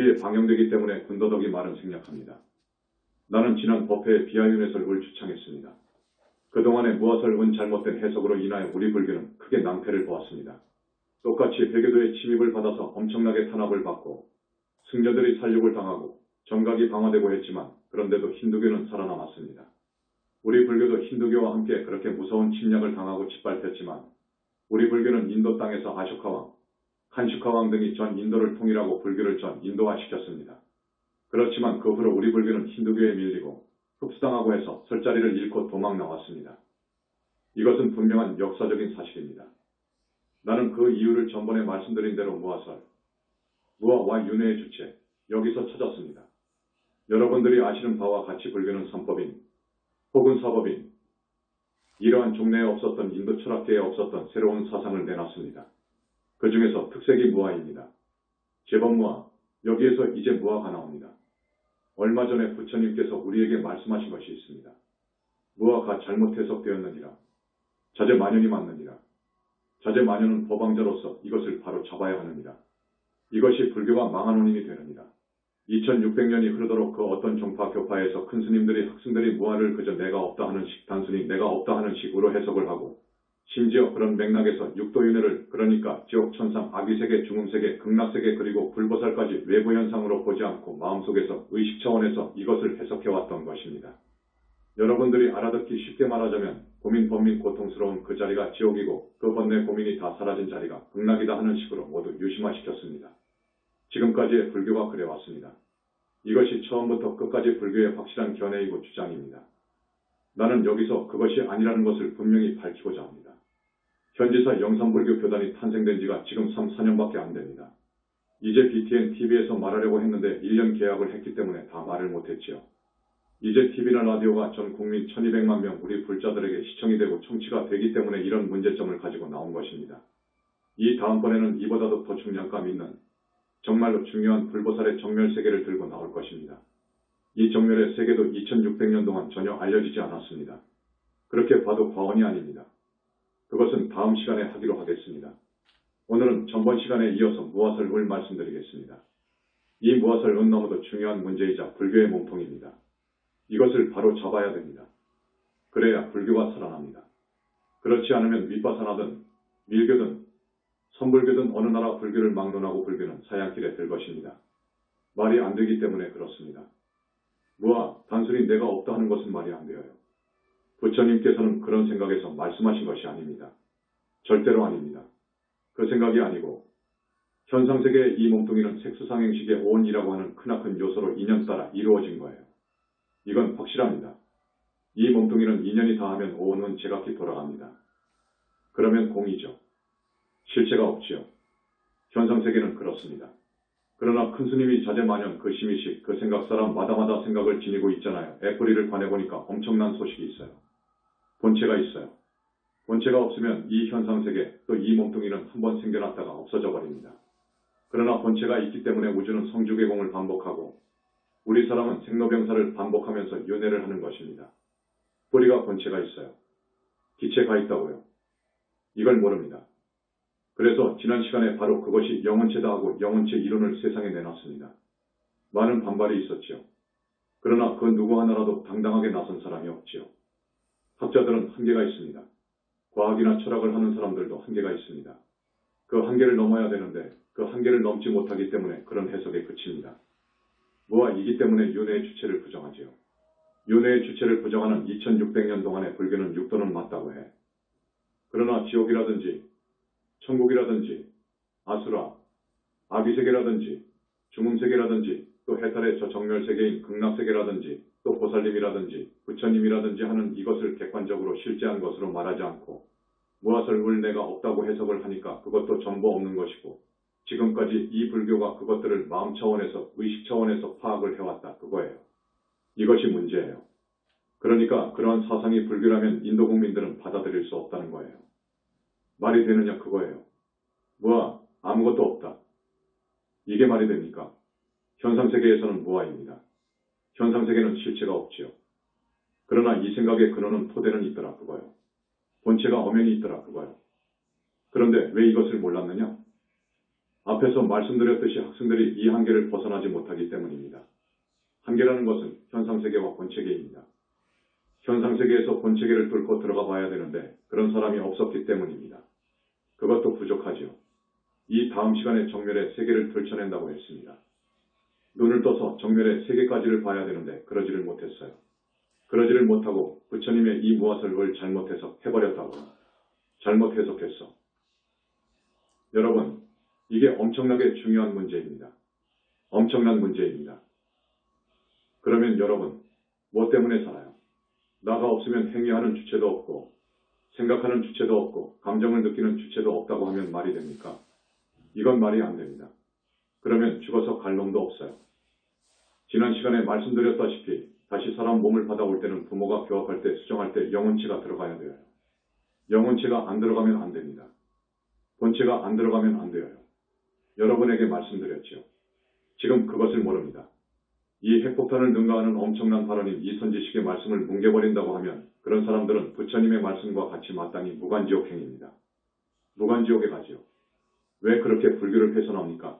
TV에 방영되기 때문에 군더더기 말은 생략합니다. 나는 지난 법회에 비하윤 해설을 주창했습니다. 그동안의 무화설은 잘못된 해석으로 인하여 우리 불교는 크게 낭패를 보았습니다. 똑같이 회교도의 침입을 받아서 엄청나게 탄압을 받고 승려들이 살육을 당하고 정각이 방화되고 했지만 그런데도 힌두교는 살아남았습니다. 우리 불교도 힌두교와 함께 그렇게 무서운 침략을 당하고 짓밟혔지만 우리 불교는 인도 땅에서 아쇼카왕, 칸슈카왕 등이 전 인도를 통일하고 불교를 전 인도화시켰습니다. 그렇지만 그 후로 우리 불교는 힌두교에 밀리고 흡수당하고 해서 설 자리를 잃고 도망 나왔습니다. 이것은 분명한 역사적인 사실입니다. 나는 그 이유를 전번에 말씀드린 대로 무화설, 무화와 윤회의 주체, 여기서 찾았습니다. 여러분들이 아시는 바와 같이 불교는 선법인 혹은 사법인, 이러한 종래에 없었던 인도 철학계에 없었던 새로운 사상을 내놨습니다. 그 중에서 특색이 무화입니다. 제법 무화, 여기에서 이제 무화가 나옵니다. 얼마 전에 부처님께서 우리에게 말씀하신 것이 있습니다. 무화가 잘못 해석되었느니라. 자제만연이 맞느니라. 자제만연은 법왕자로서 이것을 바로 잡아야 하느니라. 이것이 불교가 망한 원인이 되느니라. 2600년이 흐르도록 그 어떤 종파 교파에서 큰 스님들이 학생들이 무화를 그저 내가 없다 하는 식, 단순히 내가 없다 하는 식으로 해석을 하고 심지어 그런 맥락에서 육도윤회를 그러니까 지옥, 천상, 아귀세계, 중음세계, 극락세계 그리고 불보살까지 외부 현상으로 보지 않고 마음속에서 의식 차원에서 이것을 해석해왔던 것입니다. 여러분들이 알아듣기 쉽게 말하자면 고민, 번민, 고통스러운 그 자리가 지옥이고 그 번뇌 고민이 다 사라진 자리가 극락이다 하는 식으로 모두 유심화시켰습니다. 지금까지의 불교가 그래왔습니다. 이것이 처음부터 끝까지 불교의 확실한 견해이고 주장입니다. 나는 여기서 그것이 아니라는 것을 분명히 밝히고자 합니다. 현지사 영산불교 교단이 탄생된 지가 지금 3, 4년밖에 안 됩니다. 이제 BTN TV에서 말하려고 했는데 1년 계약을 했기 때문에 다 말을 못했지요. 이제 TV나 라디오가 전 국민 1200만 명 우리 불자들에게 시청이 되고 청취가 되기 때문에 이런 문제점을 가지고 나온 것입니다. 이 다음번에는 이보다도 더 중량감 있는 정말로 중요한 불보살의 정멸 세계를 들고 나올 것입니다. 이 정멸의 세계도 2600년 동안 전혀 알려지지 않았습니다. 그렇게 봐도 과언이 아닙니다. 그것은 다음 시간에 하기로 하겠습니다. 오늘은 전번 시간에 이어서 무화설을 말씀드리겠습니다. 이 무화설은 너무도 중요한 문제이자 불교의 몸통입니다. 이것을 바로 잡아야 됩니다. 그래야 불교가 살아납니다. 그렇지 않으면 윗바사나든 밀교든 선불교든 어느 나라 불교를 막론하고 불교는 사양길에 들 것입니다. 말이 안 되기 때문에 그렇습니다. 무화, 단순히 내가 없다 하는 것은 말이 안 되어요. 부처님께서는 그런 생각에서 말씀하신 것이 아닙니다. 절대로 아닙니다. 그 생각이 아니고 현상세계의 이 몸뚱이는 색수상행식의 오온이라고 하는 크나큰 요소로 인연 따라 이루어진 거예요. 이건 확실합니다. 이 몸뚱이는 인연이 다하면 오온은 제각기 돌아갑니다. 그러면 공이죠. 실체가 없지요. 현상세계는 그렇습니다. 그러나 큰 스님이 자제만연 그 심의식 그 생각사람 마다마다 생각을 지니고 있잖아요. 애뿌리를 관해보니까 엄청난 소식이 있어요. 본체가 있어요. 본체가 없으면 이 현상세계 또 이 몸뚱이는 한번 생겨났다가 없어져 버립니다. 그러나 본체가 있기 때문에 우주는 성주개공을 반복하고 우리 사람은 생로병사를 반복하면서 윤회를 하는 것입니다. 뿌리가 본체가 있어요. 기체가 있다고요. 이걸 모릅니다. 그래서 지난 시간에 바로 그것이 영혼체다 하고 영혼체 이론을 세상에 내놨습니다. 많은 반발이 있었지요. 그러나 그 누구 하나라도 당당하게 나선 사람이 없지요. 학자들은 한계가 있습니다. 과학이나 철학을 하는 사람들도 한계가 있습니다. 그 한계를 넘어야 되는데 그 한계를 넘지 못하기 때문에 그런 해석에 그칩니다. 무화이기 때문에 윤회의 주체를 부정하지요. 윤회의 주체를 부정하는 2600년 동안의 불교는 육도는 맞다고 해. 그러나 지옥이라든지 천국이라든지 아수라, 아비세계라든지 중음세계라든지 또 해탈의 저 정멸세계인 극락세계라든지 또 보살님이라든지 부처님이라든지 하는 이것을 객관적으로 실제한 것으로 말하지 않고 무화설을 내가 없다고 해석을 하니까 그것도 전부 없는 것이고 지금까지 이 불교가 그것들을 마음 차원에서 의식 차원에서 파악을 해왔다 그거예요. 이것이 문제예요. 그러니까 그러한 사상이 불교라면 인도 국민들은 받아들일 수 없다는 거예요. 말이 되느냐 그거예요. 무화, 아무것도 없다. 이게 말이 됩니까? 현상세계에서는 무화입니다. 현상세계는 실체가 없지요. 그러나 이 생각의 근원은 토대는 있더라 그거요. 본체가 엄연히 있더라 그거요. 그런데 왜 이것을 몰랐느냐? 앞에서 말씀드렸듯이 학생들이 이 한계를 벗어나지 못하기 때문입니다. 한계라는 것은 현상세계와 본체계입니다. 현상세계에서 본체계를 뚫고 들어가 봐야 되는데 그런 사람이 없었기 때문입니다. 그것도 부족하지요. 이 다음 시간에 정멸의 세계를 들춰낸다고 했습니다. 눈을 떠서 정멸의 세계까지를 봐야 되는데 그러지를 못했어요. 그러지를 못하고 부처님의 이 무화설을 잘못 해석해버렸다고요. 잘못 해석했어. 여러분, 이게 엄청나게 중요한 문제입니다. 엄청난 문제입니다. 그러면 여러분, 뭐 때문에 살아요? 나가 없으면 행위하는 주체도 없고 생각하는 주체도 없고 감정을 느끼는 주체도 없다고 하면 말이 됩니까? 이건 말이 안 됩니다. 그러면 죽어서 갈 놈도 없어요. 지난 시간에 말씀드렸다시피 다시 사람 몸을 받아올 때는 부모가 교합할 때 수정할 때 영혼체가 들어가야 돼요. 영혼체가 안 들어가면 안 됩니다. 본체가 안 들어가면 안 돼요. 여러분에게 말씀드렸죠. 지금 그것을 모릅니다. 이 핵폭탄을 능가하는 엄청난 발언인 이선지식의 말씀을 뭉개버린다고 하면 그런 사람들은 부처님의 말씀과 같이 마땅히 무간지옥행입니다. 무간지옥에 가지요. 왜 그렇게 불교를 훼손합니까?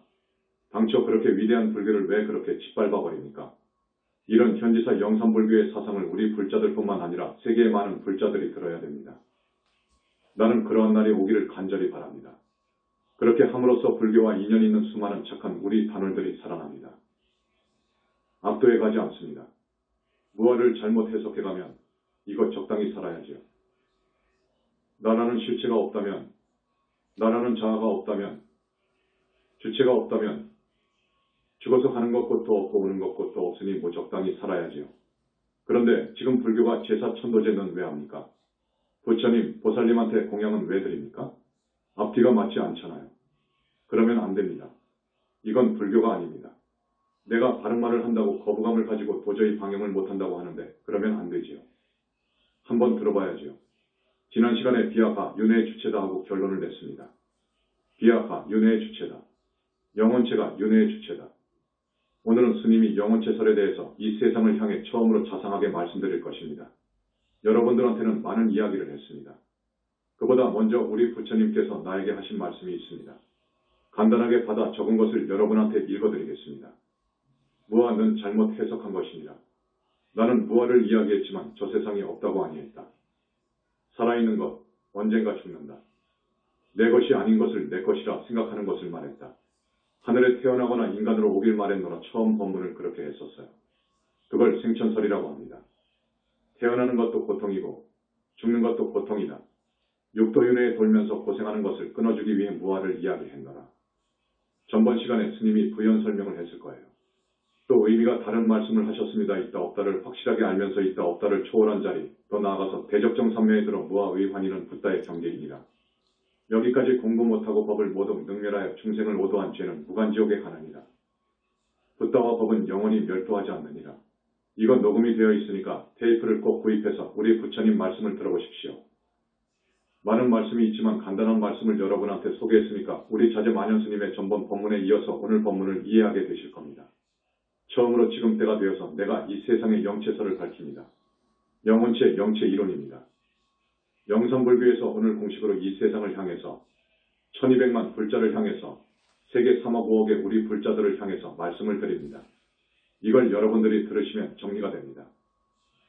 당초 그렇게 위대한 불교를 왜 그렇게 짓밟아버립니까? 이런 현지사 영산불교의 사상을 우리 불자들뿐만 아니라 세계의 많은 불자들이 들어야 됩니다. 나는 그러한 날이 오기를 간절히 바랍니다. 그렇게 함으로써 불교와 인연 있는 수많은 착한 우리 단월들이 살아납니다. 악도에 가지 않습니다. 무엇을 잘못 해석해가면 이거 적당히 살아야지요. 나라는 실체가 없다면, 나라는 자아가 없다면, 주체가 없다면 죽어서 가는 것도 없고 오는 것도 없으니 뭐 적당히 살아야지요. 그런데 지금 불교가 제사 천도제는 왜 합니까? 부처님, 보살님한테 공양은 왜 드립니까? 앞뒤가 맞지 않잖아요. 그러면 안 됩니다. 이건 불교가 아닙니다. 내가 바른 말을 한다고 거부감을 가지고 도저히 방영을 못한다고 하는데 그러면 안 되지요. 한번 들어봐야지요. 지난 시간에 비아파, 윤회의 주체다 하고 결론을 냈습니다. 비아파, 윤회의 주체다. 영혼체가 윤회의 주체다. 오늘은 스님이 영혼체설에 대해서 이 세상을 향해 처음으로 자상하게 말씀드릴 것입니다. 여러분들한테는 많은 이야기를 했습니다. 그보다 먼저 우리 부처님께서 나에게 하신 말씀이 있습니다. 간단하게 받아 적은 것을 여러분한테 읽어드리겠습니다. 무아는 잘못 해석한 것입니다. 나는 무아를 이야기했지만 저 세상이 없다고 아니했다. 살아있는 것, 언젠가 죽는다. 내 것이 아닌 것을 내 것이라 생각하는 것을 말했다. 하늘에 태어나거나 인간으로 오길 말했노라 처음 법문을 그렇게 했었어요. 그걸 생천설이라고 합니다. 태어나는 것도 고통이고 죽는 것도 고통이다. 육도윤회에 돌면서 고생하는 것을 끊어주기 위해 무아를 이야기했노라. 전번 시간에 스님이 부연 설명을 했을 거예요. 또 의미가 다른 말씀을 하셨습니다. 있다 없다를 확실하게 알면서 있다 없다를 초월한 자리, 더 나아가서 대적정 삼매에 들어 무아의 환희는 붓다의 경계이니라. 여기까지 공부 못하고 법을 모두 능멸하여 중생을 오도한 죄는 무간지옥에 가느니라. 붓다와 법은 영원히 멸도하지 않느니라. 이건 녹음이 되어 있으니까 테이프를 꼭 구입해서 우리 부처님 말씀을 들어보십시오. 많은 말씀이 있지만 간단한 말씀을 여러분한테 소개했으니까 우리 자제 만연스님의 전번 법문에 이어서 오늘 법문을 이해하게 되실 겁니다. 처음으로 지금 때가 되어서 내가 이 세상의 영체설을 밝힙니다. 영혼체, 영체 이론입니다. 영산불교에서 오늘 공식으로 이 세상을 향해서 1200만 불자를 향해서 세계 3억 5억의 우리 불자들을 향해서 말씀을 드립니다. 이걸 여러분들이 들으시면 정리가 됩니다.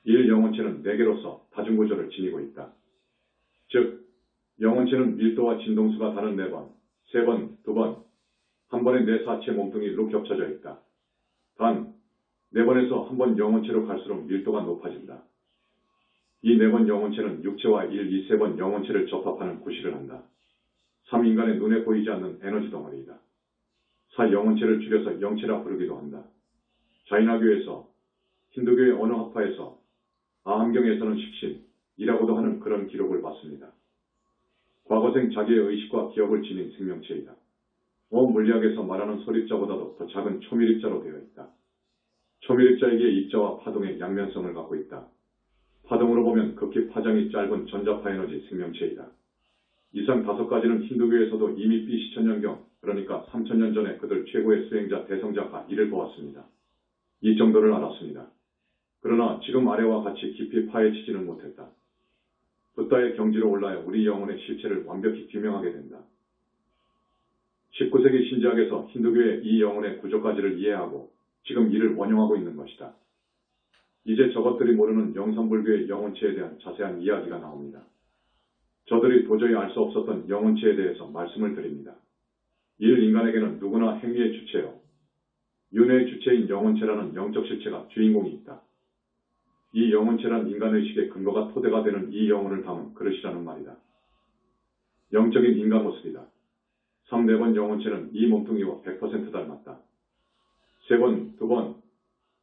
1. 영혼체는 4개로서 다중구조를 지니고 있다. 즉, 영혼체는 밀도와 진동수가 다른 4번, 3번, 2번, 한 번에 내 사체 몸뚱이로 겹쳐져 있다. 단, 4번에서 한 번 영혼체로 갈수록 밀도가 높아진다. 이 4번 영혼체는 육체와 1, 2, 3번 영혼체를 접합하는 구실을 한다. 3. 인간의 눈에 보이지 않는 에너지 덩어리이다. 4. 영혼체를 줄여서 영체라 부르기도 한다. 자이나교에서, 힌두교의 어느 학파에서, 아함경에서는 식신이라고도 하는 그런 기록을 봤습니다. 과거생 자기의 의식과 기억을 지닌 생명체이다. 물리학에서 말하는 소립자보다도 더 작은 초밀입자로 되어 있다. 초밀입자에게 입자와 파동의 양면성을 갖고 있다. 파동으로 보면 극히 파장이 짧은 전자파 에너지 생명체이다. 이상 5가지는 힌두교에서도 이미 B1000년경, 그러니까 3000년 전에 그들 최고의 수행자 대성자가 이를 보았습니다. 이 정도를 알았습니다. 그러나 지금 아래와 같이 깊이 파헤치지는 못했다. 붓다의 경지로 올라야 우리 영혼의 실체를 완벽히 규명하게 된다. 19세기 신지학에서 힌두교의 이 영혼의 구조까지를 이해하고 지금 이를 원용하고 있는 것이다. 이제 저것들이 모르는 영산불교의 영혼체에 대한 자세한 이야기가 나옵니다. 저들이 도저히 알 수 없었던 영혼체에 대해서 말씀을 드립니다. 일 인간에게는 누구나 행위의 주체요. 윤회의 주체인 영혼체라는 영적 실체가 주인공이 있다. 이 영혼체란 인간의식의 근거가 토대가 되는 이 영혼을 담은 그릇이라는 말이다. 영적인 인간 모습이다. 3, 4번 영혼체는 이 몸뚱이와 100% 닮았다. 3번, 2번,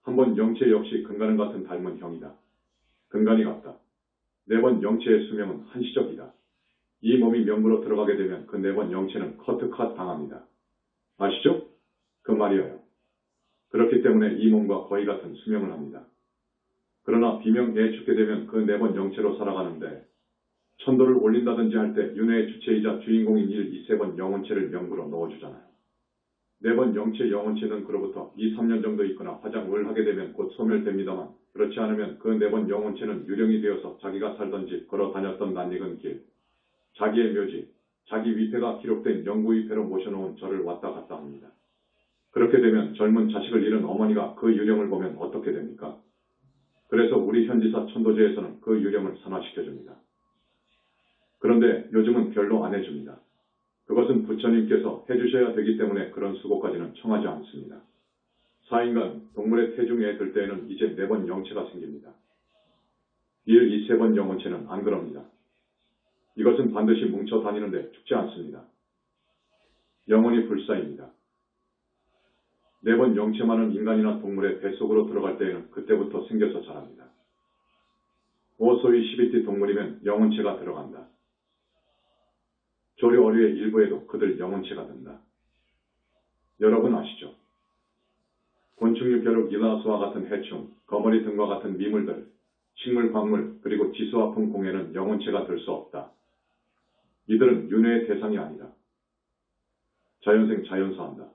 한 번 영체 역시 근간은 같은 닮은 형이다. 근간이 같다. 4번 영체의 수명은 한시적이다. 이 몸이 명부로 들어가게 되면 그 4번 영체는 커트컷 당합니다. 아시죠? 그 말이에요. 그렇기 때문에 이 몸과 거의 같은 수명을 합니다. 그러나 비명에 죽게 되면 그 4번 영체로 살아가는데 천도를 올린다든지 할 때 윤회의 주체이자 주인공인 1, 2, 3번 영혼체를 명부로 넣어주잖아요. 4번 영체 영혼체는 그로부터 2, 3년 정도 있거나 화장을 하게 되면 곧 소멸됩니다만 그렇지 않으면 그 4번 영혼체는 유령이 되어서 자기가 살던 집, 걸어 다녔던 낯익은 길, 자기의 묘지, 자기 위패가 기록된 영구 위패로 모셔놓은 절을 왔다 갔다 합니다. 그렇게 되면 젊은 자식을 잃은 어머니가 그 유령을 보면 어떻게 됩니까? 그래서 우리 현지사 천도제에서는 그 유령을 산화시켜줍니다. 그런데 요즘은 별로 안 해줍니다. 그것은 부처님께서 해주셔야 되기 때문에 그런 수고까지는 청하지 않습니다. 사인간, 동물의 태중에 들 때에는 이제 4번 영체가 생깁니다. 1, 2, 3번 영혼체는 안 그럽니다. 이것은 반드시 뭉쳐 다니는데 죽지 않습니다. 영혼이 불사입니다. 4번 영체만은 인간이나 동물의 뱃속으로 들어갈 때에는 그때부터 생겨서 자랍니다. 소위 12띠 동물이면 영혼체가 들어간다. 조류 어류의 일부에도 그들 영혼체가 든다. 여러분 아시죠? 곤충류 벼룩 일라수와 같은 해충, 거머리 등과 같은 미물들, 식물, 광물, 그리고 지수아품 공에는 영혼체가 들 수 없다. 이들은 윤회의 대상이 아니다. 자연생 자연사한다.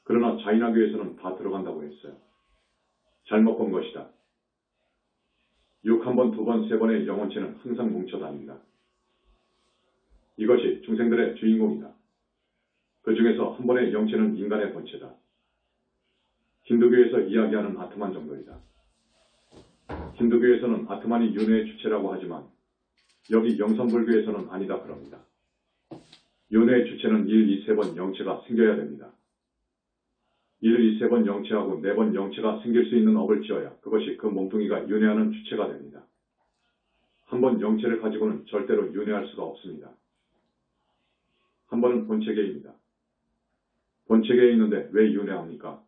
그러나 자인학교에서는 다 들어간다고 했어요. 잘못 본 것이다. 6, 1번, 2번, 3번의 영혼체는 항상 뭉쳐 다닙니다. 이것이 중생들의 주인공이다. 그 중에서 한 번의 영체는 인간의 본체다. 힌두교에서 이야기하는 아트만 정도이다. 힌두교에서는 아트만이 윤회의 주체라고 하지만 여기 영산불교에서는 아니다 그럽니다. 윤회의 주체는 1, 2, 3번 영체가 생겨야 됩니다. 1, 2, 3번 영체하고 4번 영체가 생길 수 있는 업을 지어야 그것이 그 몸뚱이가 윤회하는 주체가 됩니다. 한 번 영체를 가지고는 절대로 윤회할 수가 없습니다. 한 번은 본체계입니다. 본체계에 있는데 왜 윤회합니까?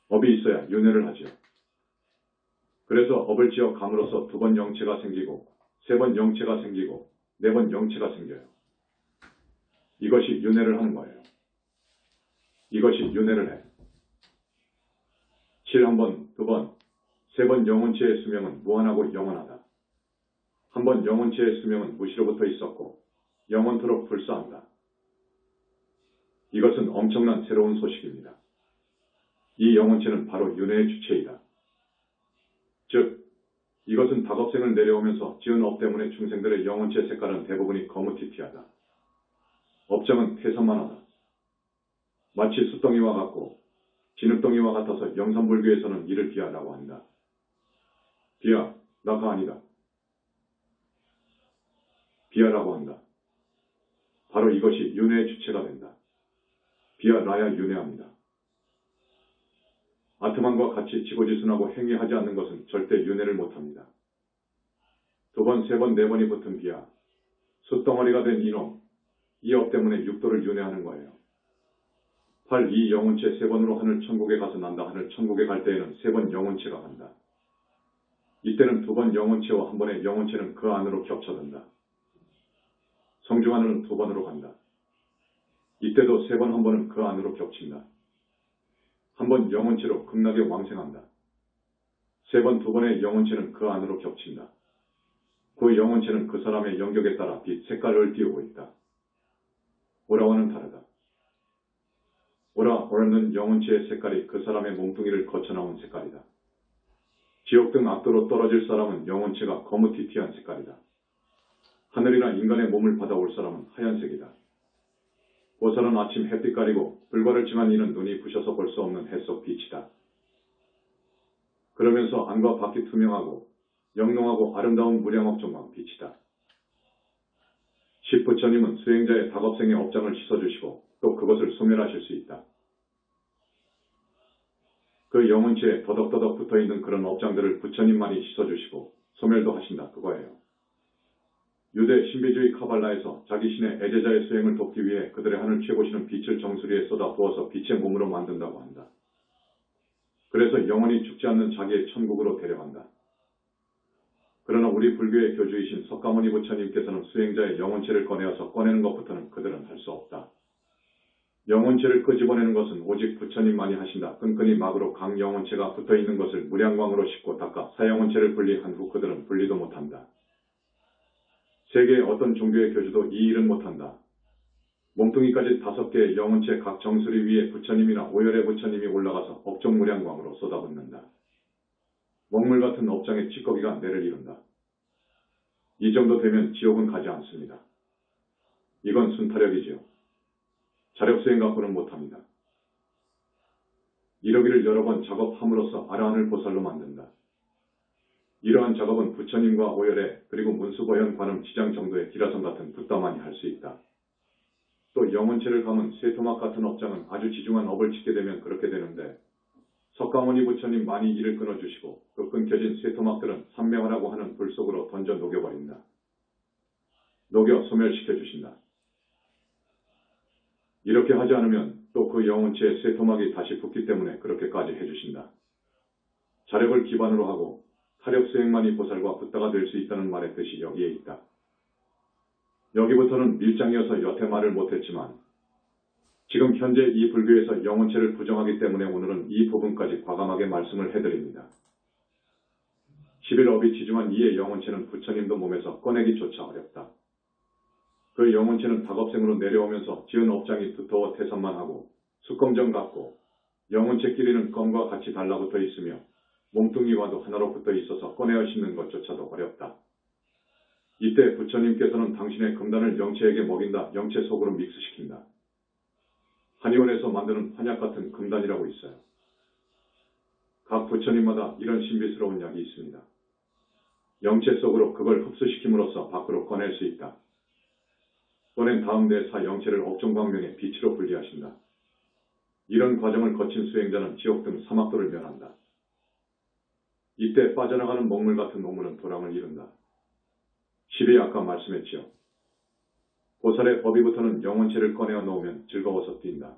업이 있어야 윤회를 하지요. 그래서 업을 지어 감으로써 2번 영체가 생기고 3번 영체가 생기고 4번 영체가 생겨요. 이것이 윤회를 하는 거예요. 이것이 윤회를 해. 7, 1번, 2번, 3번 영혼체의 수명은 무한하고 영원하다. 한 번 영혼체의 수명은 무시로부터 있었고 영원토록 불사한다. 이것은 엄청난 새로운 소식입니다. 이 영혼체는 바로 윤회의 주체이다. 즉, 이것은 닭업생을 내려오면서 지은 업 때문에 중생들의 영혼체 색깔은 대부분이 거무튀튀하다. 업장은 태산만하다. 마치 숫덩이와 같고 진흙덩이와 같아서 영산불교에서는 이를 비하라고 한다. 비하, 나가 아니다. 비하라고 한다. 바로 이것이 윤회의 주체가 된다. 비하라야 윤회합니다. 아트만과 같이 지고지순하고 행위하지 않는 것은 절대 윤회를 못합니다. 2번, 3번, 4번이 붙은 비하, 숫덩어리가 된 이놈, 이 업 때문에 육도를 윤회하는 거예요. 8, 이 영혼체 3번으로 하늘 천국에 가서 난다. 하늘 천국에 갈 때에는 3번 영혼체가 간다. 이때는 2번 영혼체와 한 번의 영혼체는 그 안으로 겹쳐든다. 성중하늘은 2번으로 간다. 이때도 3번 한 번은 그 안으로 겹친다. 한 번 영혼체로 극락에 왕생한다. 3번 2번의 영혼체는 그 안으로 겹친다. 그 영혼체는 그 사람의 영역에 따라 빛, 색깔을 띄우고 있다. 오라와는 다르다. 오라는 영혼체의 색깔이 그 사람의 몸뚱이를 거쳐나온 색깔이다. 지옥 등 악도로 떨어질 사람은 영혼체가 거무튀튀한 색깔이다. 하늘이나 인간의 몸을 받아올 사람은 하얀색이다. 보살은 아침 햇빛 가리고 불과를 칭한 이는 눈이 부셔서 볼 수 없는 해 속 빛이다. 그러면서 안과 밖이 투명하고 영롱하고 아름다운 무량업종광 빛이다. 십부처님은 수행자의 다겁생의 업장을 씻어주시고 또 그것을 소멸하실 수 있다. 그 영혼체에 더덕더덕 붙어있는 그런 업장들을 부처님만이 씻어주시고 소멸도 하신다. 그거예요. 유대 신비주의 카발라에서 자기 신의 애제자의 수행을 돕기 위해 그들의 하늘 최고신은 빛을 정수리에 쏟아 부어서 빛의 몸으로 만든다고 한다. 그래서 영원히 죽지 않는 자기의 천국으로 데려간다. 그러나 우리 불교의 교주이신 석가모니 부처님께서는 수행자의 영혼체를 꺼내는 것부터는 그들은 할 수 없다. 영혼체를 끄집어내는 것은 오직 부처님만이 하신다. 끈끈이 막으로 강 영혼체가 붙어있는 것을 무량광으로 씻고 닦아 사영혼체를 분리한 후 그들은 분리도 못한다. 세계의 어떤 종교의 교주도 이 일은 못한다. 몸뚱이까지 5개의 영혼체 각 정수리 위에 부처님이나 오열의 부처님이 올라가서 업종 무량광으로 쏟아붓는다. 먹물 같은 업장의 찌꺼기가 뇌를 이룬다. 이 정도 되면 지옥은 가지 않습니다. 이건 순타력이지요. 자력수행 갖고는 못합니다. 이러기를 여러 번 작업함으로써 아라한을 보살로 만든다. 이러한 작업은 부처님과 오열의 그리고 문수보현 관음 지장 정도의 기라성 같은 붓다만이 할 수 있다. 또 영혼체를 감은 쇠토막 같은 업장은 아주 지중한 업을 짓게 되면 그렇게 되는데 석가모니 부처님 많이 이를 끊어주시고 그 끊겨진 쇠토막들은 삼매화라고 하는 불 속으로 던져 녹여버린다. 녹여 소멸시켜 주신다. 이렇게 하지 않으면 또 그 영혼체의 쇠토막이 다시 붙기 때문에 그렇게까지 해주신다. 자력을 기반으로 하고 타력수행만이 보살과 붓다가 될 수 있다는 말의 뜻이 여기에 있다. 여기부터는 밀장이어서 여태 말을 못했지만 지금 현재 이 불교에서 영혼체를 부정하기 때문에 오늘은 이 부분까지 과감하게 말씀을 해드립니다. 11업이 지중한 이의 영혼체는 부처님도 몸에서 꺼내기조차 어렵다. 그 영혼체는 닭업생으로 내려오면서 지은 업장이 두터워 태산만 하고 수검정 같고 영혼체 끼리는 껌과 같이 달라붙어 있으며 몸뚱이와도 하나로 붙어 있어서 꺼내어 씹는 것조차도 어렵다. 이때 부처님께서는 당신의 금단을 영체에게 먹인다. 영체 속으로 믹스시킨다. 한의원에서 만드는 환약 같은 금단이라고 있어요. 각 부처님마다 이런 신비스러운 약이 있습니다. 영체 속으로 그걸 흡수시킴으로써 밖으로 꺼낼 수 있다. 꺼낸 다음 내 사 영체를 업종광명의 빛으로 분리하신다. 이런 과정을 거친 수행자는 지옥 등 사막도를 면한다. 이때 빠져나가는 먹물 같은 노물은 도량을 이룬다. 10이 아까 말씀했지요. 보살의 법위부터는 영혼체를 꺼내어 놓으면 즐거워서 뛴다.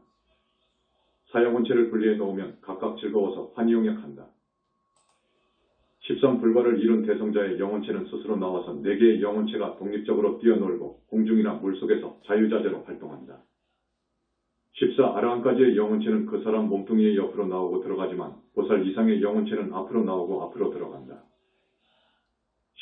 사영혼체를 분리해 놓으면 각각 즐거워서 환희용약한다. 13불과를 이룬 대성자의 영혼체는 스스로 나와서 4개의 영혼체가 독립적으로 뛰어놀고 공중이나 물속에서 자유자재로 활동한다. 14 아라한까지의 영혼체는 그 사람 몸뚱이의 옆으로 나오고 들어가지만 보살 이상의 영혼체는 앞으로 나오고 앞으로 들어간다.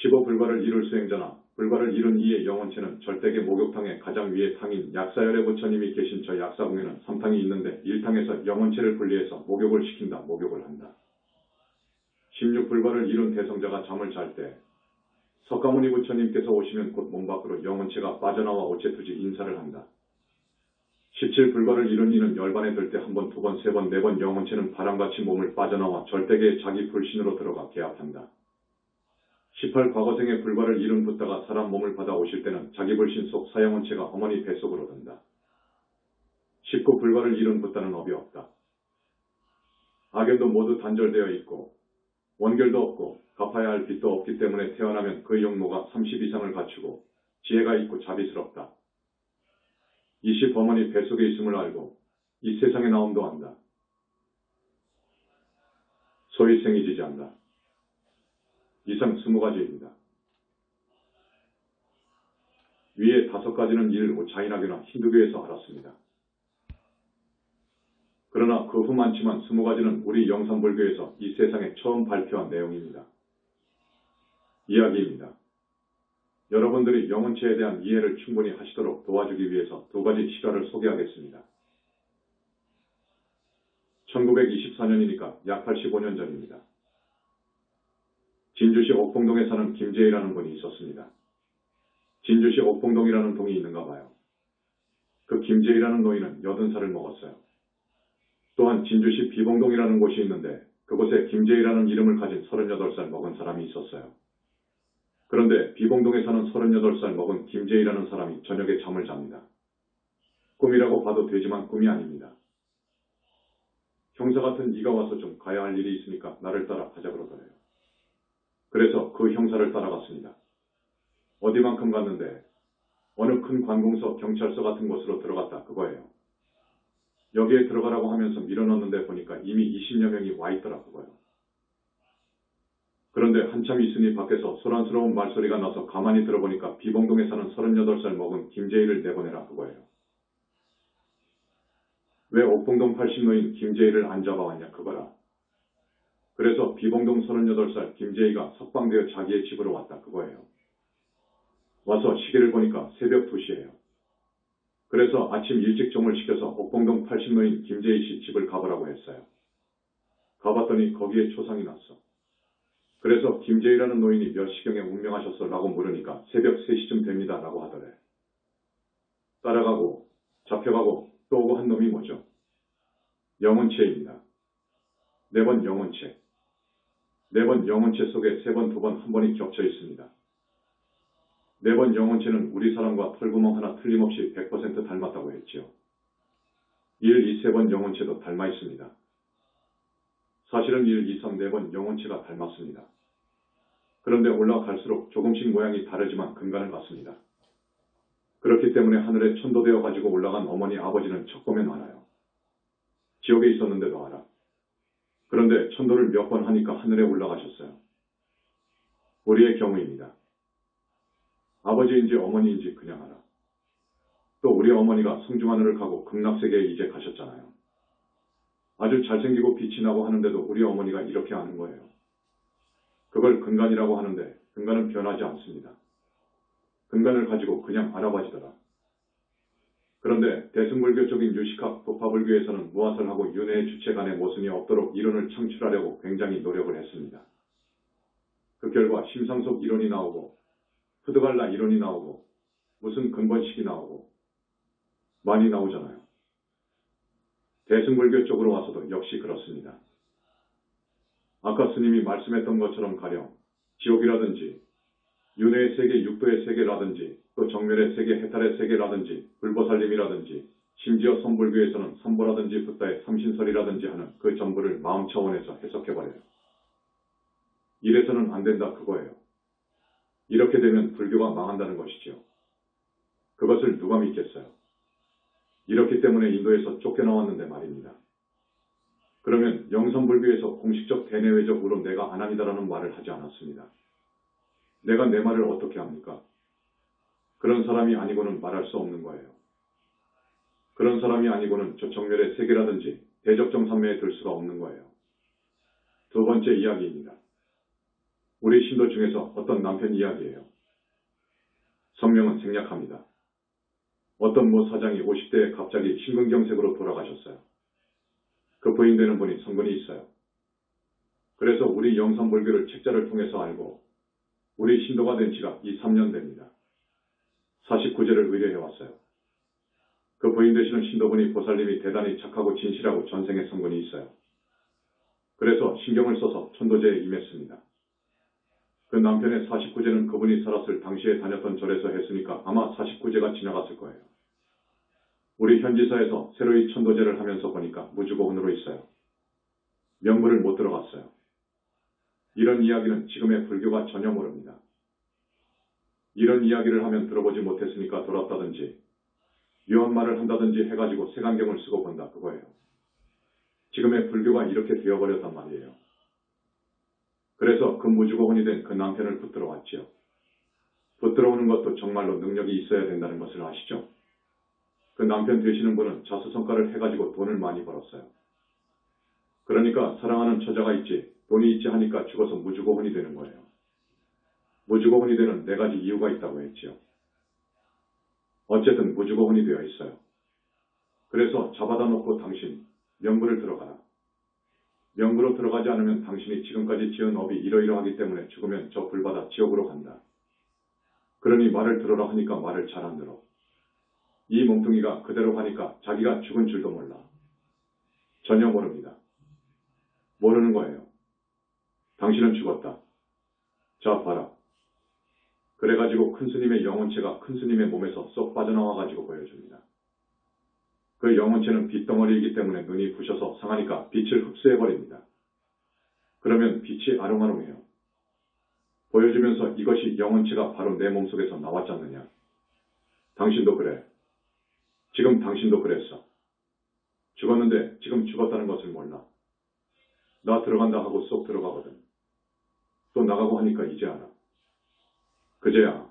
15불과를 이룰 수행자나 불과를 이룬 이의 영혼체는 절대계 목욕탕의 가장 위의 탕인 약사열의 부처님이 계신 저 약사궁에는 3탕이 있는데 1탕에서 영혼체를 분리해서 목욕을 시킨다. 목욕을 한다. 16불과를 이룬 대성자가 잠을 잘 때 석가모니 부처님께서 오시면 곧 몸 밖으로 영혼체가 빠져나와 오체투지 인사를 한다. 17불과를 이룬 이는 열반에 들 때 한 번, 2번, 3번, 4번 영혼체는 바람같이 몸을 빠져나와 절대계의 자기 불신으로 들어가 개합한다. 18 과거생의 불과를 이룬 붓다가 사람 몸을 받아 오실 때는 자기 불신 속 사영혼체가 어머니 뱃속으로 든다. 19 불과를 이룬 붓다는 업이 없다. 악연도 모두 단절되어 있고 원결도 없고 갚아야 할 빚도 없기 때문에 태어나면 그 용모가 30 이상을 갖추고 지혜가 있고 자비스럽다. 20 어머니 뱃속에 있음을 알고 이 세상에 나옴도 안다. 소위 생이지지 않다. 이상 20가지입니다. 위에 5가지는 이를 자인학교나 힌두교에서 알았습니다. 그러나 그 후 많지만 20가지는 우리 영산불교에서 이 세상에 처음 발표한 내용입니다. 이야기입니다. 여러분들이 영혼체에 대한 이해를 충분히 하시도록 도와주기 위해서 2가지 실화를 소개하겠습니다. 1924년이니까 약 85년 전입니다. 진주시 옥봉동에 사는 김재희라는 분이 있었습니다. 진주시 옥봉동이라는 동이 있는가 봐요. 그 김재희라는 노인은 80살을 먹었어요. 또한 진주시 비봉동이라는 곳이 있는데 그곳에 김재희라는 이름을 가진 38살 먹은 사람이 있었어요. 그런데 비봉동에 사는 38살 먹은 김재희라는 사람이 저녁에 잠을 잡니다. 꿈이라고 봐도 되지만 꿈이 아닙니다. 형사 같은 네가 와서 좀 가야 할 일이 있으니까 나를 따라 가자 그러더래요. 그래서 그 형사를 따라갔습니다. 어디만큼 갔는데 어느 큰 관공서 경찰서 같은 곳으로 들어갔다 그거예요. 여기에 들어가라고 하면서 밀어넣는데 보니까 이미 20여 명이 와 있더라 그거예요. 그런데 한참 있으니 밖에서 소란스러운 말소리가 나서 가만히 들어보니까 비봉동에 사는 38살 먹은 김재희를 내보내라 그거예요. 왜 옥봉동 80노인 김재희를 안 잡아왔냐 그거라. 그래서 비봉동 38살 김재희가 석방되어 자기의 집으로 왔다 그거예요. 와서 시계를 보니까 새벽 2시예요. 그래서 아침 일찍 종을 시켜서 옥봉동 80노인 김재희 씨 집을 가보라고 했어요. 가봤더니 거기에 초상이 났어. 그래서 김재희라는 노인이 몇 시경에 운명하셨어? 라고 물으니까 새벽 3시쯤 됩니다. 라고 하더래. 따라가고 잡혀가고 또 오고 한 놈이 뭐죠? 영혼체입니다. 4번 영혼체. 4번 영혼체 속에 3번, 2번, 1번이 겹쳐 있습니다. 4번 영혼체는 우리 사람과 털구멍 하나 틀림없이 100% 닮았다고 했지요. 1, 2, 3번 영혼체도 닮아 있습니다. 사실은 1, 2, 3, 4번 영혼체가 닮았습니다. 그런데 올라갈수록 조금씩 모양이 다르지만 근간은 같습니다. 그렇기 때문에 하늘에 천도되어 가지고 올라간 어머니 아버지는 척 보면 알아요. 지옥에 있었는데도 알아. 그런데 천도를 몇 번 하니까 하늘에 올라가셨어요. 우리의 경우입니다. 아버지인지 어머니인지 그냥 알아. 또 우리 어머니가 성중하늘을 가고 극락세계에 이제 가셨잖아요. 아주 잘생기고 빛이 나고 하는데도 우리 어머니가 이렇게 아는 거예요. 그걸 근간이라고 하는데 근간은 변하지 않습니다. 근간을 가지고 그냥 알아봐지더라. 그런데 대승불교 쪽인 유식학 도파불교에서는 무아설하고 윤회의 주체 간의 모순이 없도록 이론을 창출하려고 굉장히 노력을 했습니다. 그 결과 심상속 이론이 나오고 푸드갈라 이론이 나오고 무슨 근본식이 나오고 많이 나오잖아요. 대승불교 쪽으로 와서도 역시 그렇습니다. 아까 스님이 말씀했던 것처럼 가령 지옥이라든지 윤회의 세계, 육도의 세계라든지 또 정멸의 세계, 해탈의 세계라든지 불보살림이라든지 심지어 선불교에서는 삼보라든지 붓다의 삼신설이라든지 하는 그 전부를 마음 차원에서 해석해버려요. 이래서는 안 된다 그거예요. 이렇게 되면 불교가 망한다는 것이지요. 그것을 누가 믿겠어요? 이렇기 때문에 인도에서 쫓겨나왔는데 말입니다. 그러면 영선불교에서 공식적 대내외적으로 내가 안 합니다라는 말을 하지 않았습니다. 내가 내 말을 어떻게 합니까? 그런 사람이 아니고는 말할 수 없는 거예요. 그런 사람이 아니고는 저 정멸의 세계라든지 대적정산매에 들 수가 없는 거예요. 두 번째 이야기입니다. 우리 신도 중에서 어떤 남편 이야기예요. 성명은 생략합니다. 어떤 모 사장이 50대에 갑자기 심근경색으로 돌아가셨어요. 그 부인 되는 분이 성근이 있어요. 그래서 우리 영산불교를 책자를 통해서 알고 우리 신도가 된 지가 2, 3년 됩니다. 49제를 의뢰해왔어요. 그 부인 되시는 신도분이 보살님이 대단히 착하고 진실하고 전생에 성근이 있어요. 그래서 신경을 써서 천도제에 임했습니다. 그 남편의 49제는 그분이 살았을 당시에 다녔던 절에서 했으니까 아마 49제가 지나갔을 거예요. 우리 현지사에서 새로이 천도제를 하면서 보니까 무주고혼으로 있어요. 명부를 못 들어갔어요. 이런 이야기는 지금의 불교가 전혀 모릅니다. 이런 이야기를 하면 들어보지 못했으니까 돌았다든지 묘한 말을 한다든지 해가지고 색안경을 쓰고 본다 그거예요. 지금의 불교가 이렇게 되어버렸단 말이에요. 그래서 그 무주고혼이 된 그 남편을 붙들어 왔지요. 붙들어 오는 것도 정말로 능력이 있어야 된다는 것을 아시죠? 그 남편 되시는 분은 자수성가를 해가지고 돈을 많이 벌었어요. 그러니까 사랑하는 처자가 있지 돈이 있지 하니까 죽어서 무주고혼이 되는 거예요. 무주고혼이 되는 4가지 이유가 있다고 했지요. 어쨌든 무주고혼이 되어 있어요. 그래서 잡아다 놓고 당신 명부를 들어가라. 명부로 들어가지 않으면 당신이 지금까지 지은 업이 이러이러하기 때문에 죽으면 저 불받아 지옥으로 간다. 그러니 말을 들어라 하니까 말을 잘 안 들어. 이 몽둥이가 그대로 가니까 자기가 죽은 줄도 몰라. 전혀 모릅니다. 모르는 거예요. 당신은 죽었다. 자, 봐라. 그래가지고 큰 스님의 영혼체가 큰 스님의 몸에서 쏙 빠져나와가지고 보여줍니다. 그 영혼체는 빛덩어리이기 때문에 눈이 부셔서 상하니까 빛을 흡수해버립니다. 그러면 빛이 아롱아롱해요. 보여주면서 이것이 영혼체가 바로 내 몸속에서 나왔지 않느냐. 당신도 그래. 지금 당신도 그랬어. 죽었는데 지금 죽었다는 것을 몰라. 나 들어간다 하고 쏙 들어가거든. 또 나가고 하니까 이제 알아. 그제야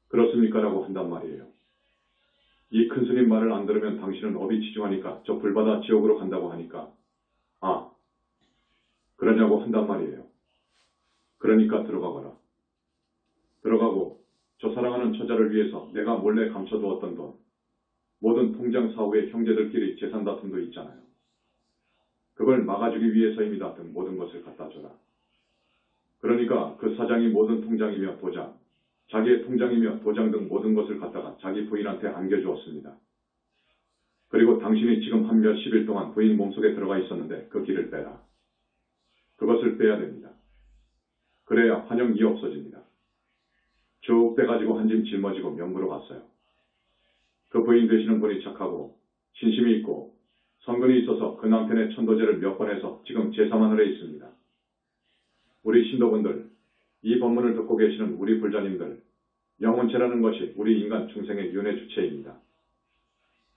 그렇습니까? 라고 한단 말이에요. 이 큰 스님 말을 안 들으면 당신은 업이 지중하니까 저 불바다 지옥으로 간다고 하니까 아, 그러냐고 한단 말이에요. 그러니까 들어가거라. 들어가고 저 사랑하는 처자를 위해서 내가 몰래 감춰두었던 돈, 모든 통장 사후에 형제들끼리 재산 다툼도 있잖아요. 그걸 막아주기 위해서입니다. 등 모든 것을 갖다 줘라. 그러니까 그 사장이 모든 통장이며 도장, 자기의 통장이며 도장 등 모든 것을 갖다가 자기 부인한테 안겨주었습니다. 그리고 당신이 지금 한 몇십 일 동안 부인 몸속에 들어가 있었는데 그 길을 빼라. 그것을 빼야 됩니다. 그래야 환영이 없어집니다. 쭉 빼가지고 한 짐 짊어지고 명부로 갔어요. 그 부인 되시는 분이 착하고 신심이 있고 성근이 있어서 그 남편의 천도제를 몇 번 해서 지금 제3하늘에 있습니다. 우리 신도분들, 이 법문을 듣고 계시는 우리 불자님들, 영혼체라는 것이 우리 인간 중생의 윤회 주체입니다.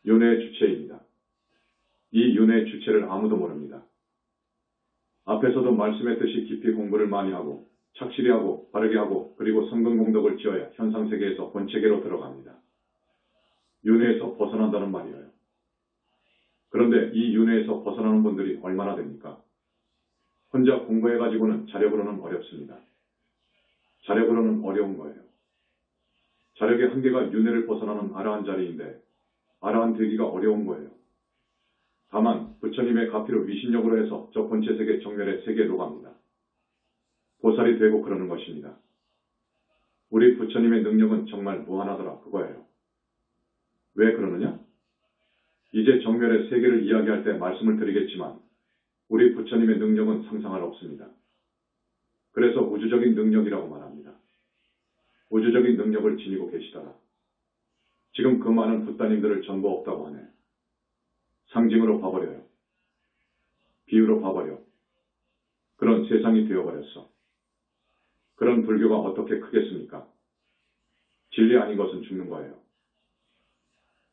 윤회 주체입니다. 이 윤회 주체를 아무도 모릅니다. 앞에서도 말씀했듯이 깊이 공부를 많이 하고 착실히 하고 바르게 하고 그리고 성근공덕을 지어야 현상세계에서 본체계로 들어갑니다. 윤회에서 벗어난다는 말이에요. 그런데 이 윤회에서 벗어나는 분들이 얼마나 됩니까? 혼자 공부해가지고는 자력으로는 어렵습니다. 자력으로는 어려운 거예요. 자력의 한계가 윤회를 벗어나는 아라한 자리인데 아라한 되기가 어려운 거예요. 다만 부처님의 가피로 위신력으로 해서 저 본체세계 정멸의 세계로 갑니다. 보살이 되고 그러는 것입니다. 우리 부처님의 능력은 정말 무한하더라 그거예요. 왜 그러느냐? 이제 정멸의 세계를 이야기할 때 말씀을 드리겠지만 우리 부처님의 능력은 상상할 없습니다. 그래서 우주적인 능력이라고 말합니다. 우주적인 능력을 지니고 계시더라. 지금 그 많은 붓다님들을 전부 없다고 하네. 상징으로 봐버려요. 비유로 봐버려. 그런 세상이 되어버렸어. 그런 불교가 어떻게 크겠습니까? 진리 아닌 것은 죽는 거예요.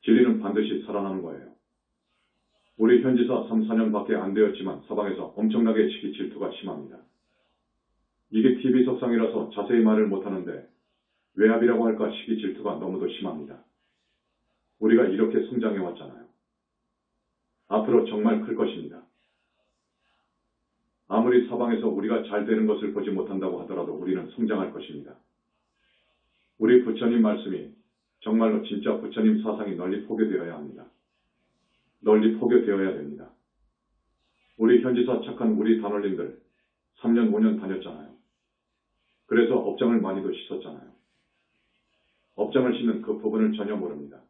진리는 반드시 살아나는 거예요. 우리 현지사 3, 4년밖에 안 되었지만 서방에서 엄청나게 시기 질투가 심합니다. 이게 TV 석상이라서 자세히 말을 못하는데 외압이라고 할까 시기 질투가 너무도 심합니다. 우리가 이렇게 성장해왔잖아요. 앞으로 정말 클 것입니다. 아무리 서방에서 우리가 잘 되는 것을 보지 못한다고 하더라도 우리는 성장할 것입니다. 우리 부처님 말씀이 정말로 진짜 부처님 사상이 널리 포교되어야 합니다. 널리 포교되어야 됩니다. 우리 현지사 착한 우리 단원님들 3년 5년 다녔잖아요. 그래서 업장을 많이도 씻었잖아요. 업장을 씻는 그 부분을 전혀 모릅니다.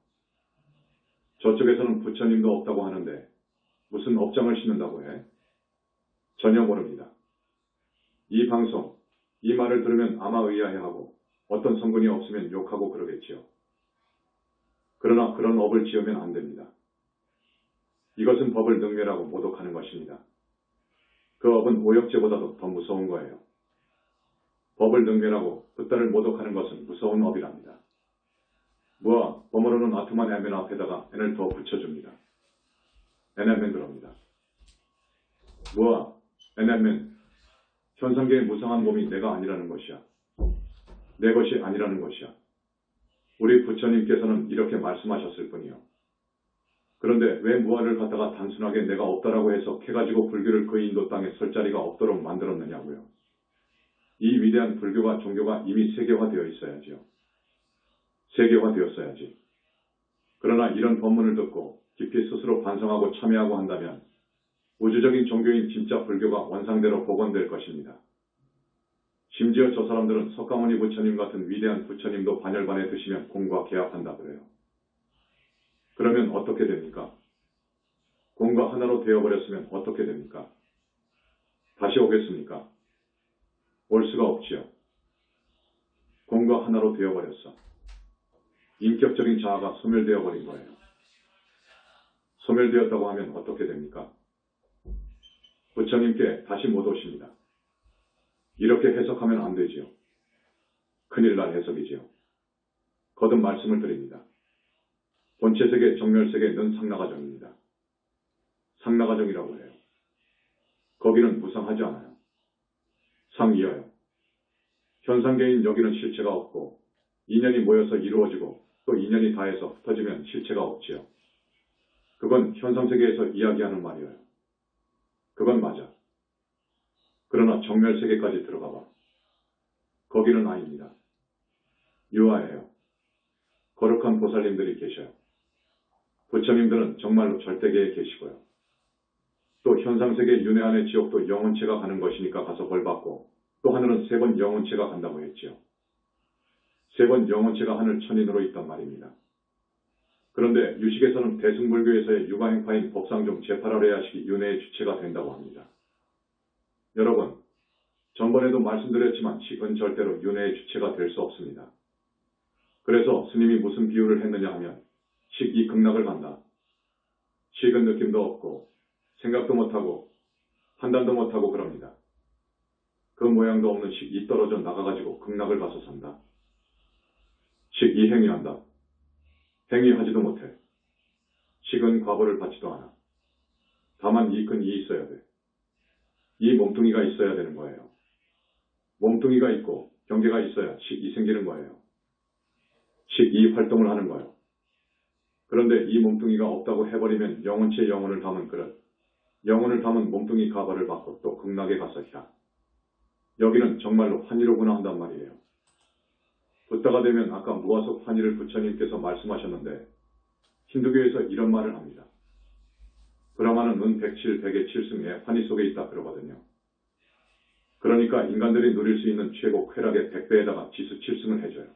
저쪽에서는 부처님도 없다고 하는데 무슨 업장을 씻는다고 해? 전혀 모릅니다. 이 방송, 이 말을 들으면 아마 의아해하고 어떤 성분이 없으면 욕하고 그러겠지요. 그러나 그런 업을 지으면 안 됩니다. 이것은 법을 능멸하고 모독하는 것입니다. 그 업은 오역죄보다도 더 무서운 거예요. 법을 능멸하고 붓다를 모독하는 것은 무서운 업이랍니다. 무아, 범어로는 아트만 에멘 앞에다가 n을 더 붙여줍니다. nmen 그럽니다. 무아, nmen, 현상계의 무상한 몸이 내가 아니라는 것이야. 내 것이 아니라는 것이야. 우리 부처님께서는 이렇게 말씀하셨을 뿐이요. 그런데 왜 무아를 갖다가 단순하게 내가 없다라고 해석해가지고 불교를 그 인도 땅에 설 자리가 없도록 만들었느냐고요. 이 위대한 불교가 종교가 이미 세계화되어 있어야지요. 세계화되었어야지. 그러나 이런 법문을 듣고 깊이 스스로 반성하고 참여하고 한다면 우주적인 종교인 진짜 불교가 원상대로 복원될 것입니다. 심지어 저 사람들은 석가모니 부처님 같은 위대한 부처님도 반열반에 드시면 공과 계약한다 그래요. 그러면 어떻게 됩니까? 공과 하나로 되어버렸으면 어떻게 됩니까? 다시 오겠습니까? 올 수가 없지요. 공과 하나로 되어버렸어. 인격적인 자아가 소멸되어 버린 거예요. 소멸되었다고 하면 어떻게 됩니까? 부처님께 다시 못 오십니다. 이렇게 해석하면 안 되지요. 큰일 날 해석이지요. 거듭 말씀을 드립니다. 본체세계, 정멸세계는 상나가정입니다. 상나가정이라고 해요. 거기는 무상하지 않아요. 상이어요. 현상계인 여기는 실체가 없고 인연이 모여서 이루어지고 또 인연이 다해서 흩어지면 실체가 없지요. 그건 현상세계에서 이야기하는 말이에요. 그건 맞아. 그러나 정멸세계까지 들어가 봐. 거기는 아닙니다. 유아예요. 거룩한 보살님들이 계셔요. 부처님들은 정말로 절대계에 계시고요. 또 현상세계 윤회 안의 지옥도 영혼체가 가는 것이니까 가서 벌받고 또 하늘은 3번 영혼체가 간다고 했지요. 3번 영혼체가 하늘 천인으로 있단 말입니다. 그런데 유식에서는 대승불교에서의 육아행파인 법상종 제8아래야식이 윤회의 주체가 된다고 합니다. 여러분, 전번에도 말씀드렸지만 식은 절대로 윤회의 주체가 될 수 없습니다. 그래서 스님이 무슨 비유를 했느냐 하면 식이 극락을 간다. 식은 느낌도 없고 생각도 못하고 판단도 못하고 그럽니다. 그 모양도 없는 식이 떨어져 나가가지고 극락을 가서 산다. 식이 행위한다. 행위하지도 못해. 식은 과보를 받지도 않아. 다만 이 끈이 있어야 돼. 이 몸뚱이가 있어야 되는 거예요. 몸뚱이가 있고 경계가 있어야 식이 생기는 거예요. 식이 활동을 하는 거예요. 그런데 이 몸뚱이가 없다고 해버리면 영혼체 영혼을 담은 그릇, 영혼을 담은 몸뚱이 가발을 받고 또 극락에 가서 희라. 여기는 정말로 환희로구나 한단 말이에요. 붓다가 되면 아까 무아속 환희를 부처님께서 말씀하셨는데 힌두교에서 이런 말을 합니다. 브라마는 은 107, 100의 7승의 환희 속에 있다 그러거든요. 그러니까 인간들이 누릴 수 있는 최고 쾌락의 100배에다가 지수 7승을 해줘요.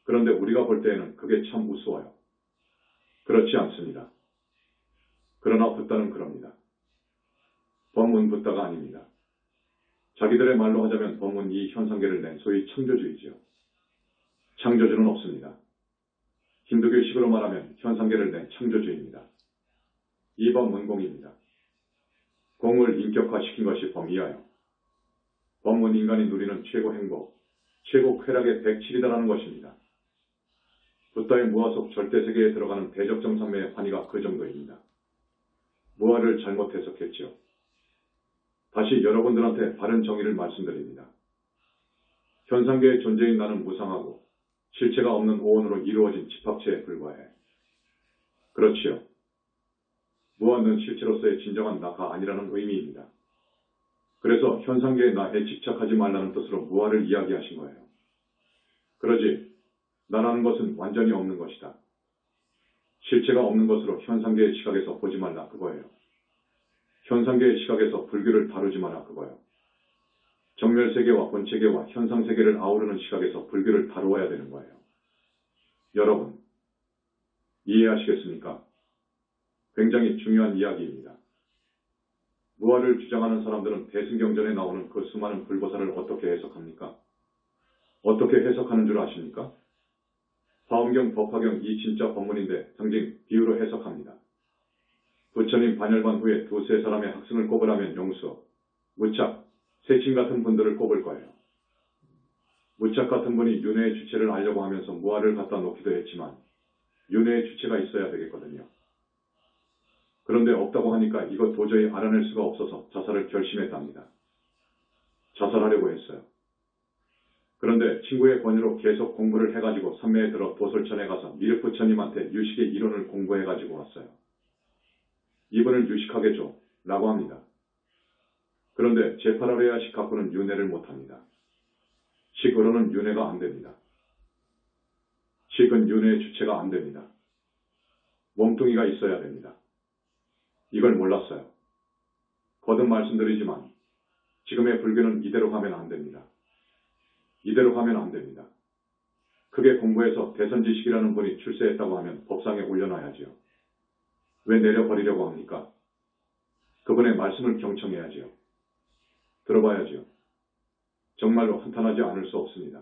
그런데 우리가 볼 때에는 그게 참 우스워요. 그렇지 않습니다. 그러나 붓다는 그럽니다. 법문 붓다가 아닙니다. 자기들의 말로 하자면 법문 이 현상계를 낸 소위 창조주이지요. 창조주는 없습니다. 힌두교식으로 말하면 현상계를 낸 창조주입니다. 이 법문 공입니다. 공을 인격화시킨 것이 범이하여 법문 인간이 누리는 최고 행복, 최고 쾌락의 107이다라는 것입니다. 붓다의 무아속 절대세계에 들어가는 대적정삼매의 환희가 그 정도입니다. 무아를 잘못 해석했지요. 다시 여러분들한테 바른 정의를 말씀드립니다. 현상계의 존재인 나는 무상하고 실체가 없는 오온으로 이루어진 집합체에 불과해. 그렇지요. 무아는 실체로서의 진정한 나가 아니라는 의미입니다. 그래서 현상계의 나에 집착하지 말라는 뜻으로 무아를 이야기하신 거예요. 그러지 나라는 것은 완전히 없는 것이다. 실체가 없는 것으로 현상계의 시각에서 보지 말라 그거예요. 현상계의 시각에서 불교를 다루지 마라 그거예요. 정멸세계와 본체계와 현상세계를 아우르는 시각에서 불교를 다루어야 되는 거예요. 여러분, 이해하시겠습니까? 굉장히 중요한 이야기입니다. 무아를 주장하는 사람들은 대승경전에 나오는 그 수많은 불보살을 어떻게 해석합니까? 어떻게 해석하는 줄 아십니까? 화엄경, 법화경 이 진짜 법문인데 상징, 비유로 해석합니다. 부처님 반열반 후에 2-3사람의 학생을 꼽으라면 용수, 무착, 세친 같은 분들을 꼽을 거예요. 무착 같은 분이 윤회의 주체를 알려고 하면서 무아를 갖다 놓기도 했지만 윤회의 주체가 있어야 되겠거든요. 그런데 없다고 하니까 이거 도저히 알아낼 수가 없어서 자살을 결심했답니다. 자살하려고 했어요. 그런데 친구의 권유로 계속 공부를 해가지고 삼매에 들어 도솔천에 가서 미륵부처님한테 유식의 이론을 공부해가지고 왔어요. 이분을 유식하게 줘 라고 합니다. 그런데 제8아래야식 갖고는 윤회를 못합니다. 식으로는 윤회가 안됩니다. 식은 윤회의 주체가 안됩니다. 몸뚱이가 있어야 됩니다. 이걸 몰랐어요. 거듭 말씀드리지만 지금의 불교는 이대로 가면 안됩니다. 이대로 가면 안됩니다. 크게 공부해서 대선지식이라는 분이 출세했다고 하면 법상에 올려놔야지요. 왜 내려버리려고 합니까? 그분의 말씀을 경청해야지요. 들어봐야지요. 정말로 한탄하지 않을 수 없습니다.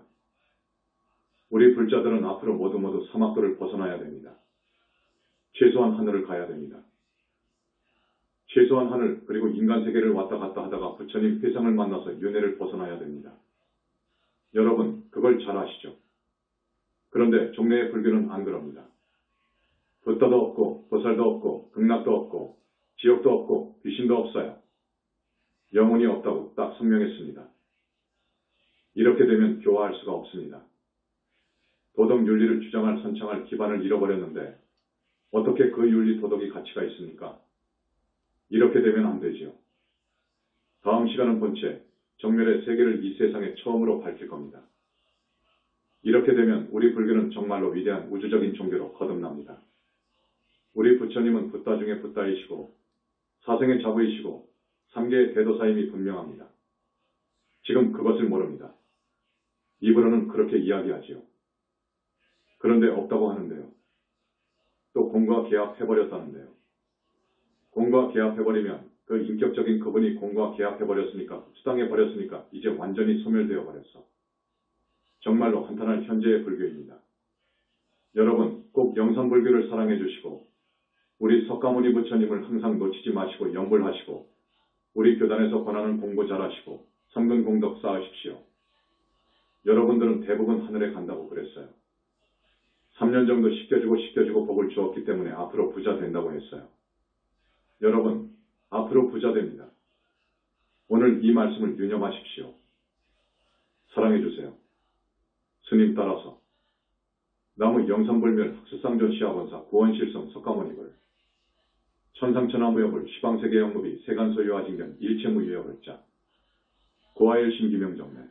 우리 불자들은 앞으로 모두 사막도를 벗어나야 됩니다. 최소한 하늘을 가야 됩니다. 최소한 하늘 그리고 인간 세계를 왔다 갔다 하다가 부처님 회상을 만나서 윤회를 벗어나야 됩니다. 여러분 그걸 잘 아시죠? 그런데 종래의 불교는 안 그럽니다. 붓다도 없고 보살도 없고 극락도 없고 지옥도 없고 귀신도 없어요. 영혼이 없다고 딱 설명했습니다. 이렇게 되면 교화할 수가 없습니다. 도덕 윤리를 주장할 선창할 기반을 잃어버렸는데 어떻게 그 윤리 도덕이 가치가 있습니까? 이렇게 되면 안 되지요. 다음 시간은 본체 정멸의 세계를 이 세상에 처음으로 밝힐 겁니다. 이렇게 되면 우리 불교는 정말로 위대한 우주적인 종교로 거듭납니다. 우리 부처님은 붓다 중에 붓다이시고 사생의 자부이시고 삼계의 대도사임이 분명합니다. 지금 그것을 모릅니다. 입으로는 그렇게 이야기하지요. 그런데 없다고 하는데요. 또 공과 계합해버렸다는데요. 공과 계합해버리면 그 인격적인 그분이 공과 계합해버렸으니까 수당해버렸으니까 이제 완전히 소멸되어 버렸어. 정말로 한탄할 현재의 불교입니다. 여러분 꼭 영상불교를 사랑해 주시고 우리 석가모니 부처님을 항상 놓치지 마시고 염불하시고 우리 교단에서 권하는 공부 잘하시고 성근공덕 쌓으십시오. 여러분들은 대부분 하늘에 간다고 그랬어요. 3년 정도 시켜주고 복을 주었기 때문에 앞으로 부자 된다고 했어요. 여러분 앞으로 부자 됩니다. 오늘 이 말씀을 유념하십시오. 사랑해주세요. 스님 따라서 나무 영산불멸 학수상전 시아본사 구원실성 석가모니불 천상천하무여불 시방세계 영무비 세간소유화징견 일체무유여불자 고아일심 기명정멸